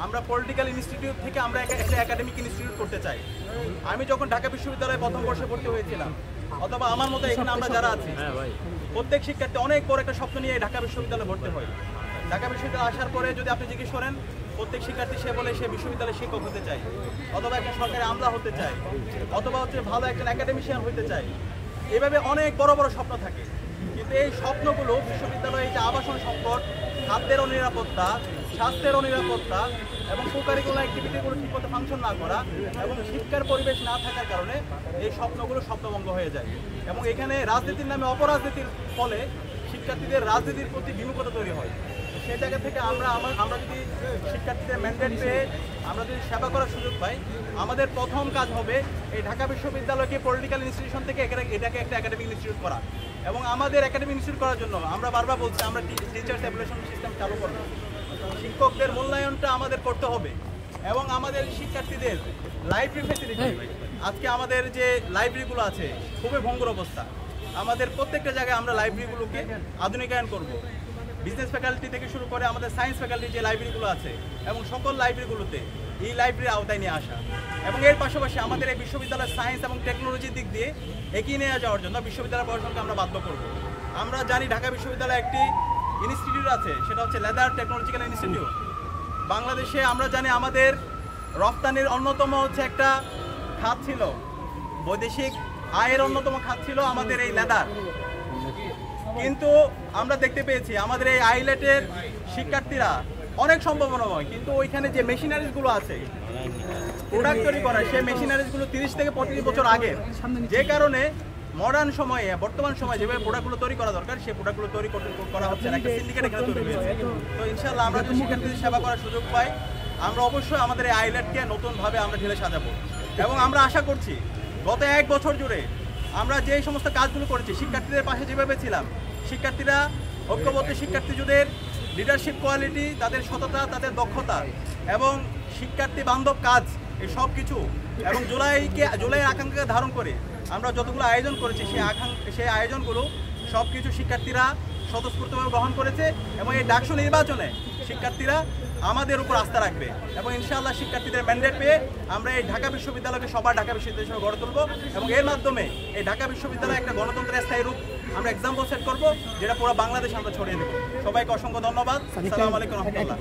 আমরা political institute থেকে আমরা একটা একাডেমিক ইনস্টিটিউট করতে চাই। আমি যখন ঢাকা বিশ্ববিদ্যালয়ে প্রথম বর্ষে ভর্তি হয়েছিলাম, অথবা আমার মতো এখানে আমরা যারা আছি, প্রত্যেক শিক্ষার্থী অনেক বড় একটা স্বপ্ন নিয়ে ঢাকা বিশ্ববিদ্যালয়ে ভর্তি হয়। ঢাকা বিশ্ববিদ্যালয়ে আসার পরে যদি আপনি জিজ্ঞেস করেন, প্রত্যেক শিক্ষার্থী সে বলে সে বিশ্ববিদ্যালয়ের শিক্ষক হতে চায়, অথবা একটা সরকারি আমলা হতে চায়, অথবা ভালো একজন একাডেমিশিয়ান হতে চায়। এভাবে অনেক বড় বড় স্বপ্ন থাকে, কিন্তু এই স্বপ্নগুলো বিশ্ববিদ্যালয়ে যে আবাসন সংকট, খাদ্যের অনিরাপত্তা, স্বাস্থ্যের অনিরাপত্তা এবং কোকারিকুলার অ্যাক্টিভিটিগুলো ঠিকমতো ফাংশন না করা এবং শিক্ষার পরিবেশ না থাকার কারণে এই স্বপ্নগুলো স্বপ্নভঙ্গ হয়ে যায়। এবং এখানে রাজনীতির নামে অপরাজনীতির ফলে শিক্ষার্থীদের রাজনীতির প্রতি বিমুখতা তৈরি হয়। সেই জায়গা থেকে আমরা যদি শিক্ষার্থীদের ম্যান্ডেট পেয়ে আমরা যদি সেবা করার সুযোগ পাই, আমাদের প্রথম কাজ হবে এই ঢাকা বিশ্ববিদ্যালয়কে পলিটিক্যাল ইনস্টিটিউশন থেকে এটাকে একটা একাডেমিক ইনস্টিটিউট করা। এবং আমাদের একাডেমিক ইনস্টিটিউট করার জন্য আমরা বারবার বলছি আমরা টিচার্স এভ্যালুয়েশন সিস্টেম চালু করব। শিক্ষকদের মূল্যায়নটা আমাদের করতে হবে এবং আমাদের শিক্ষার্থীদের লাইব্রেরি ফ্যাসিলিটি, আজকে আমাদের যে লাইব্রেরিগুলো আছে খুবই ভঙ্গুর অবস্থা। আমাদের প্রত্যেকটা জায়গায় আমরা লাইব্রেরিগুলোকে আধুনিকায়ন করব। বিজনেস ফ্যাকাল্টি থেকে শুরু করে আমাদের সায়েন্স ফ্যাকাল্টি যে লাইব্রেরিগুলো আছে এবং সকল লাইব্রেরিগুলোতে এই লাইব্রেরি আওতায় নিয়ে আসা, এবং এর পাশাপাশি আমাদের এই বিশ্ববিদ্যালয়ের সায়েন্স এবং টেকনোলজির দিক দিয়ে এগিয়ে নিয়ে যাওয়ার জন্য বিশ্ববিদ্যালয় প্রশাসনকে আমরা বাধ্য করব। আমরা জানি ঢাকা বিশ্ববিদ্যালয়ে একটি ইনস্টিটিউট আছে, সেটা হচ্ছে লেদার টেকনোলজিক্যাল ইনস্টিটিউট। বাংলাদেশে আমরা জানি আমাদের রপ্তানির অন্যতম হচ্ছে একটা খাত ছিল, বৈদেশিক আয়ের অন্যতম খাত ছিল আমাদের এই লেদার। কিন্তু আমরা দেখতে পেয়েছি আমাদের এই আইলেটের শিক্ষার্থীরা অনেক সম্ভাবনাময়, কিন্তু ওইখানে যে মেশিনারিজগুলো আছে প্রোডাক্ট তৈরি করা, সেই মেশিনারিজগুলো 30 থেকে 35 বছর আগে, যে কারণে মডার্ন সময়ে বর্তমান সময়ে যেভাবে প্রোডাক্টগুলো তৈরি করা দরকার সেই প্রোডাক্টগুলো তৈরি করা হচ্ছে না। একটা সিন্ডিকেট এখানে তৈরি হয়েছে। তো ইনশাআল্লাহ আমরা যদি শিক্ষার্থীদের সেবা করার সুযোগ পাই, আমরা অবশ্যই আমাদের এই আইলেটকে নতুনভাবে আমরা ঢেলে সাজাবো। এবং আমরা আশা করছি গত 1 বছর জুড়ে আমরা যে সমস্ত কাজগুলো করেছি, শিক্ষার্থীদের পাশে যেভাবে ছিলাম, শিক্ষার্থীরা ঐক্যবদ্ধ শিক্ষার্থীদের লিডারশিপ কোয়ালিটি, তাদের সততা, তাদের দক্ষতা এবং শিক্ষার্থী বান্ধব কাজ, এই সব কিছু এবং জুলাইয়ের আকাঙ্ক্ষাকে ধারণ করে আমরা যতগুলো আয়োজন করেছি সেই আয়োজনগুলো সব কিছু শিক্ষার্থীরা স্বতঃস্ফূর্তভাবে গ্রহণ করেছে। এবং এই ডাকসু নির্বাচনে শিক্ষার্থীরা আমাদের উপর আস্থা রাখবে এবং ইনশাআল্লাহ শিক্ষার্থীদের ম্যান্ডেট পেয়ে আমরা এই ঢাকা বিশ্ববিদ্যালয়কে সবার ঢাকা বিশ্ববিদ্যালয় হিসেবে গড়ে তুলব এবং এর মাধ্যমে এই ঢাকা বিশ্ববিদ্যালয় একটা গণতন্ত্রের স্থায়ী রূপ আমরা এক্সাম্পল সেট করব, যেটা পুরো বাংলাদেশে আমরা ছড়িয়ে দেবো। সবাইকে অসংখ্য ধন্যবাদ। আসসালামু আলাইকুম রহমতুল্লাহ।